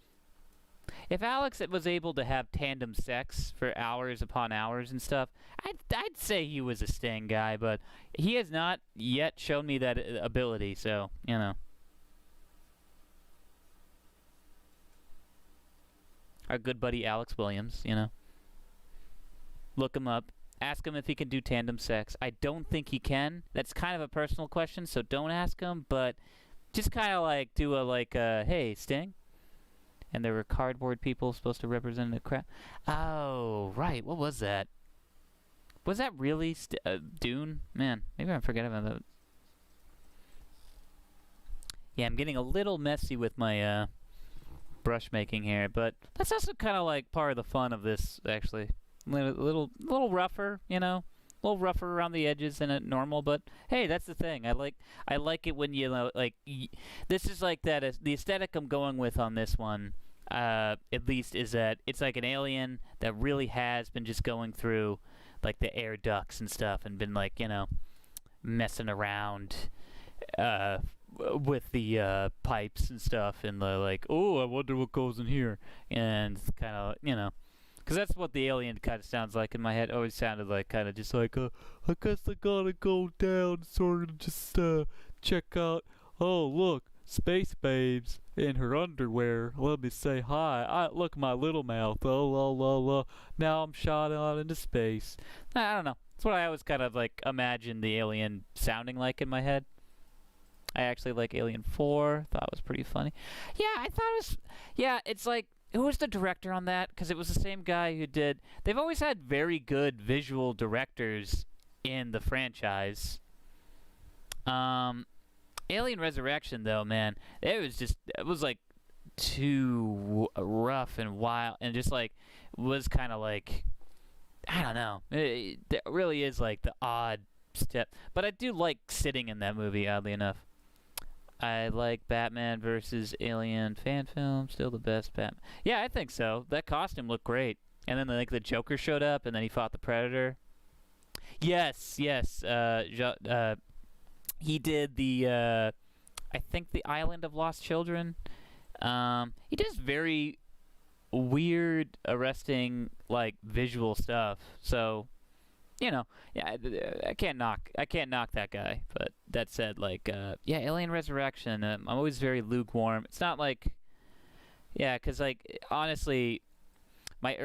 if Alex was able to have tandem sex for hours upon hours and stuff, I'd say he was a Sting guy, but he has not yet shown me that ability, so, you know. Our good buddy Alex Williams, you know. Look him up. Ask him if he can do tandem sex. I don't think he can. That's kind of a personal question, so don't ask him, but just kind of like do a like, hey, Sting? And there were cardboard people supposed to represent the crowd. Oh, right. What was that? Was that really Dune? Man, maybe I'm forgetting about that. Yeah, I'm getting a little messy with my brush making here, but that's also kind of like part of the fun of this, actually. A little rougher, you know, a little rougher around the edges than normal, but hey, that's the thing. I like it when you know, like this is like that. The aesthetic I'm going with on this one, at least, is that it's like an alien that really has been just going through like the air ducts and stuff, and been like, you know, messing around with the pipes and stuff, and the like, oh, I wonder what goes in here, and kind of, you know. Because that's what the alien kind of sounds like in my head. Always sounded like kind of just like, I guess I gotta go down, sort of just check out. Oh, look, space babes in her underwear. Let me say hi. Look, my little mouth. Oh, la la la. Now I'm shot out into space. I don't know. That's what I always kind of like imagine the alien sounding like in my head. I actually like Alien 4. Thought it was pretty funny. Yeah, I thought it was. Yeah, it's like. Who was the director on that? Because it was the same guy who did... They've always had very good visual directors in the franchise. Alien Resurrection, though, man, it was like too rough and wild, and just like was kind of like, I don't know. It really is like the odd step. But I do like sitting in that movie, oddly enough. I like Batman versus Alien fan film. Still the best Batman. Yeah, I think so. That costume looked great. And then like the Joker showed up, and then he fought the Predator. Yes. He did the I think the Island of Lost Children. He does very weird, arresting like visual stuff. So, you know, yeah, I can't knock that guy. But that said, like, yeah, Alien Resurrection. I'm always very lukewarm. It's not like, yeah, because like honestly, my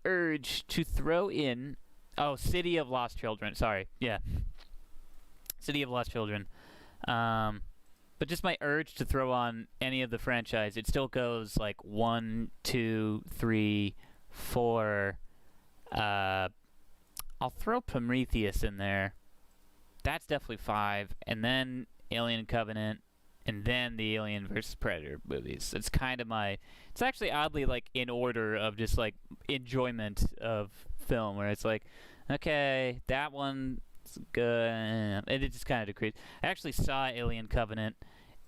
urge to throw in Oh, City of Lost Children. Sorry. Yeah, City of Lost Children. Um, but just my urge to throw on any of the franchise, it still goes like one, two, three, four. Uh, I'll throw Prometheus in there. That's definitely five, and then Alien Covenant, and then the Alien vs Predator movies. It's kind of my. It's actually oddly like in order of just like enjoyment of film, where it's like, okay, that one's good, and it just kind of decreased. I actually saw Alien Covenant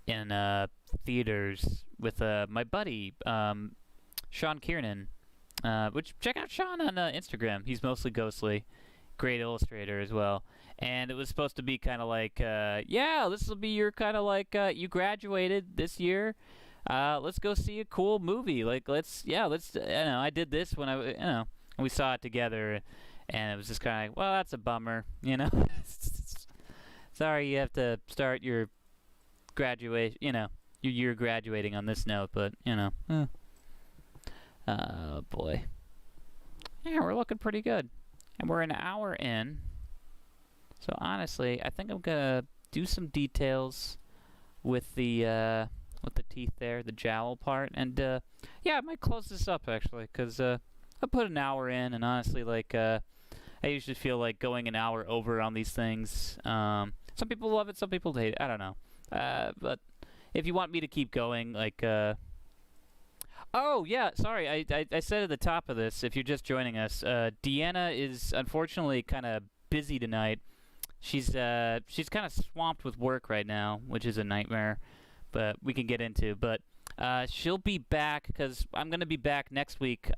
in theaters with my buddy Sean Kiernan. Which check out Sean on Instagram. He's mostly ghostly, great illustrator as well. And it was supposed to be kind of like, yeah, this will be your kind of like you graduated this year. Let's go see a cool movie. Like let's I did this when and we saw it together, and it was just kind of like, well, that's a bummer, Sorry, you have to start your graduation, your year graduating on this note, but Oh, boy. Yeah, we're looking pretty good. And we're an hour in. So, honestly, I think I'm going to do some details with the teeth there, the jowl part. And, yeah, I might close this up, actually, because I put an hour in, and honestly, like, I usually feel like going an hour over on these things. Some people love it, some people hate it. I don't know. But if you want me to keep going, like, oh, yeah, sorry, I said at the top of this, if you're just joining us, Deanna is unfortunately kind of busy tonight. She's kind of swamped with work right now, which is a nightmare, but we can get into. But she'll be back, because I'm going to be back next week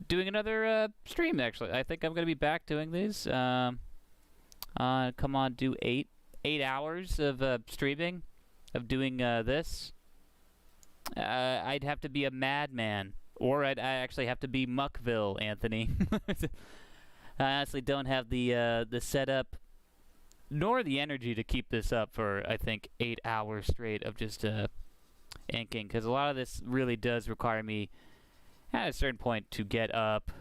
doing another stream, actually. I think I'm going to be back doing these. Come on, do 8 hours of streaming, of doing this. I'd have to be a madman, or I actually have to be Muckville, Anthony. I honestly don't have the setup nor the energy to keep this up for, I think, 8 hours straight of just inking, because a lot of this really does require me at a certain point to get up,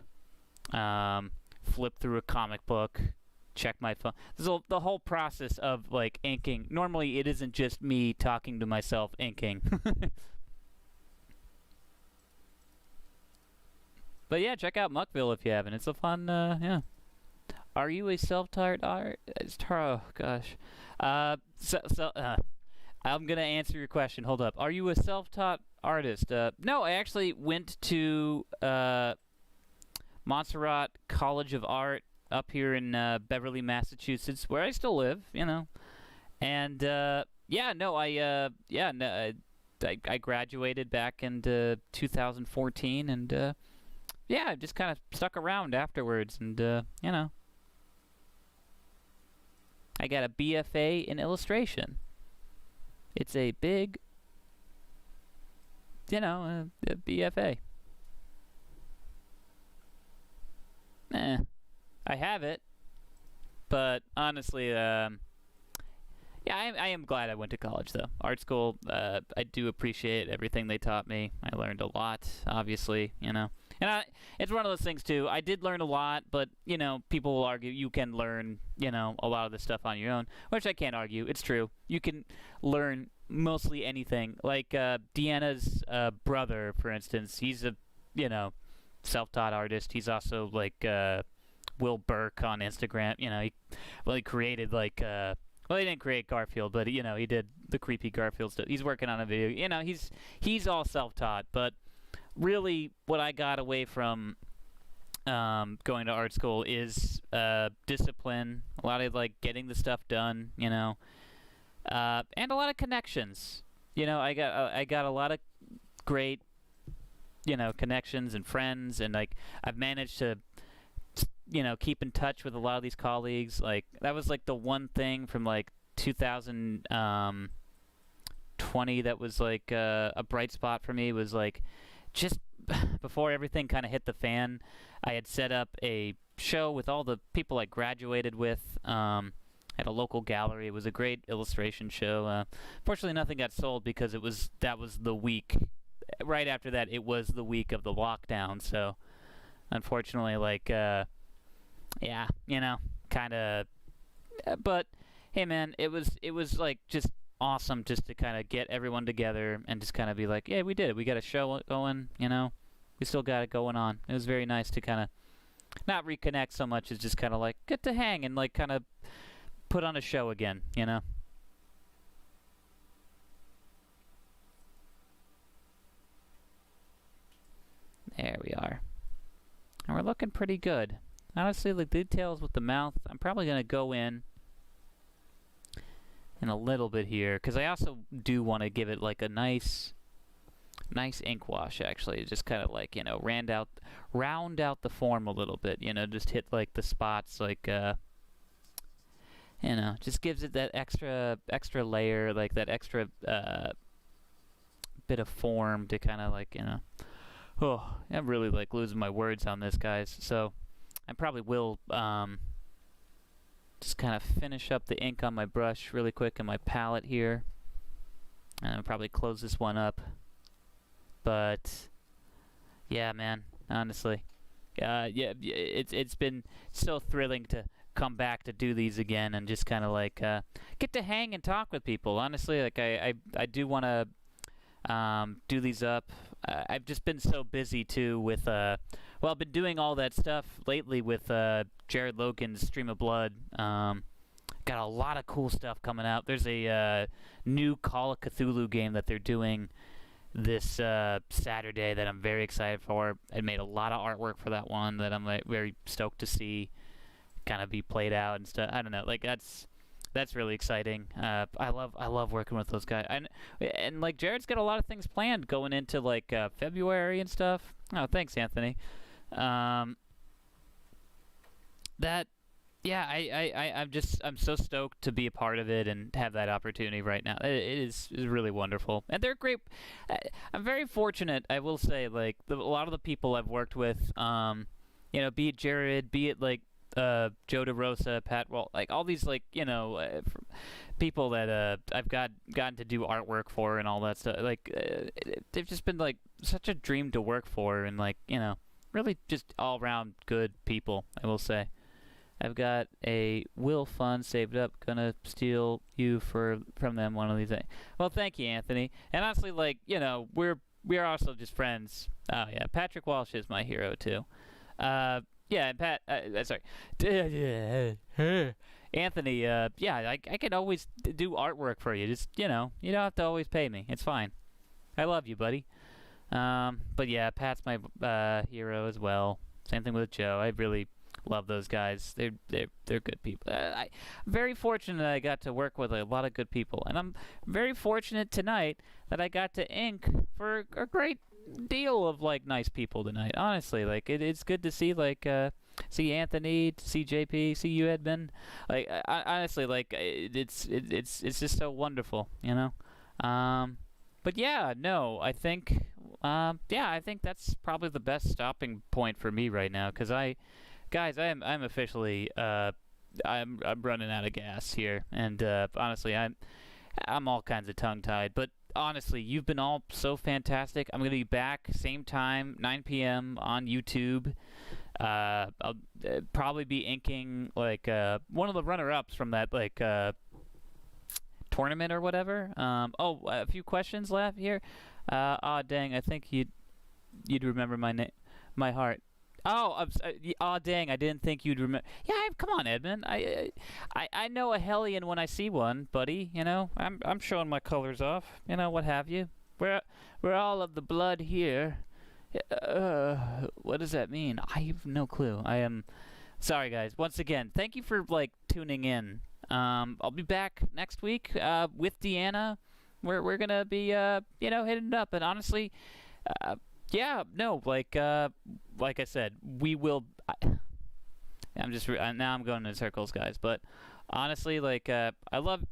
flip through a comic book, check my phone. The whole process of like inking. Normally, it isn't just me talking to myself inking. But yeah, check out Muckville if you haven't. It's a fun, yeah. Are you a self-taught artist? Oh, gosh. I'm going to answer your question. Hold up. Are you a self-taught artist? No, I actually went to Montserrat College of Art up here in Beverly, Massachusetts, where I still live, And, yeah, no, I graduated back in 2014, and, yeah, I just kind of stuck around afterwards, and, I got a BFA in illustration. It's a big, a BFA. I have it, but honestly, yeah, I am glad I went to college, though. Art school, I do appreciate everything they taught me. I learned a lot, obviously, And it's one of those things, too. I did learn a lot, but, people will argue you can learn, a lot of this stuff on your own, which I can't argue. It's true. You can learn mostly anything. Like Deanna's brother, for instance, he's a, self-taught artist. He's also, like, Will Burke on Instagram. He created, like... Well, he didn't create Garfield, but he did the creepy Garfield stuff. He's working on a video. He's all self-taught. But really, what I got away from going to art school is discipline. A lot of like getting the stuff done. And a lot of connections. I got a lot of great connections and friends, and like I've managed to keep in touch with a lot of these colleagues. Like, that was, like, the one thing from, like, 2020 that was, like, a bright spot for me was, like, just before everything kind of hit the fan, I had set up a show with all the people I graduated with at a local gallery. It was a great illustration show. Fortunately, nothing got sold because that was the week. Right after that, it was the week of the lockdown, so unfortunately, like... yeah, kind of. But hey, man, it was like just awesome just to kind of get everyone together and just kind of be like, yeah, we did it. We got a show going. We still got it going on. It was very nice to kind of not reconnect so much as just kind of like get to hang and like kind of put on a show again. There we are. And we're looking pretty good. Honestly, the details with the mouth, I'm probably going to go in a little bit here, because I also do want to give it like a nice ink wash, actually. Just kind of like, round out the form a little bit, just hit like the spots, like, just gives it that extra layer, like that extra bit of form to kind of like, oh, I'm really like losing my words on this, guys. So I probably will just kind of finish up the ink on my brush really quick in my palette here, and I'll probably close this one up. But yeah, man, honestly, yeah, it's been so thrilling to come back to do these again and just kind of like get to hang and talk with people. Honestly, like I do want to do these up. I've just been so busy too with I've been doing all that stuff lately with Jared Logan's Stream of Blood. Got a lot of cool stuff coming out. There's a new Call of Cthulhu game that they're doing this Saturday that I'm very excited for. I made a lot of artwork for that one that I'm like very stoked to see kind of be played out and stuff. I don't know, like that's really exciting. I love working with those guys, and like Jared's got a lot of things planned going into like February and stuff. Oh, thanks, Anthony. I'm so stoked to be a part of it and have that opportunity right now. It is really wonderful, and they're great. I'm very fortunate, I will say. Like a lot of the people I've worked with, be it Jared, be it like Joe DeRosa, Pat Walt, like all these like people that I've gotten to do artwork for and all that stuff. Like they've just been like such a dream to work for, and like really just all around good people, I will say. I've got a will fund saved up. Gonna steal you from them one of these days. Well, thank you, Anthony. And honestly, like we're also just friends. Oh yeah, Patrick Walsh is my hero too. Yeah, and Pat, sorry, Anthony. Yeah, I can always do artwork for you. Just you don't have to always pay me. It's fine. I love you, buddy. But yeah, Pat's my hero as well. Same thing with Joe. I really love those guys. They're good people. I'm very fortunate that I got to work with a lot of good people, and I'm very fortunate tonight that I got to ink for a great deal of like nice people tonight. Honestly, like it's good to see like see Anthony, to see JP, see you, Edmund. Like honestly, like it's just so wonderful, But yeah, no, I think I think that's probably the best stopping point for me right now, because I'm officially I'm running out of gas here, and honestly I'm all kinds of tongue-tied. But honestly, you've been all so fantastic. I'm gonna be back same time, 9 p.m. on YouTube. I'll probably be inking like one of the runner-ups from that like tournament or whatever. A few questions left here. Dang, I think you'd remember my heart. Oh, dang! I didn't think you'd remember. Yeah, come on, Edmund. I know a Hellion when I see one, buddy. I'm showing my colors off. What have you? We're all of the blood here. What does that mean? I have no clue. I am sorry, guys. Once again, thank you for like tuning in. I'll be back next week with Deanna. We're gonna be hitting it up, and honestly. Yeah, no, like I said, we will. Now I'm going in circles, guys. But honestly, like I love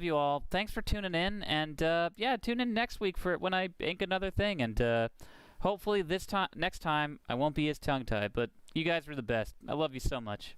you all. Thanks for tuning in, and tune in next week for when I ink another thing, and hopefully next time I won't be as tongue-tied. But you guys were the best. I love you so much.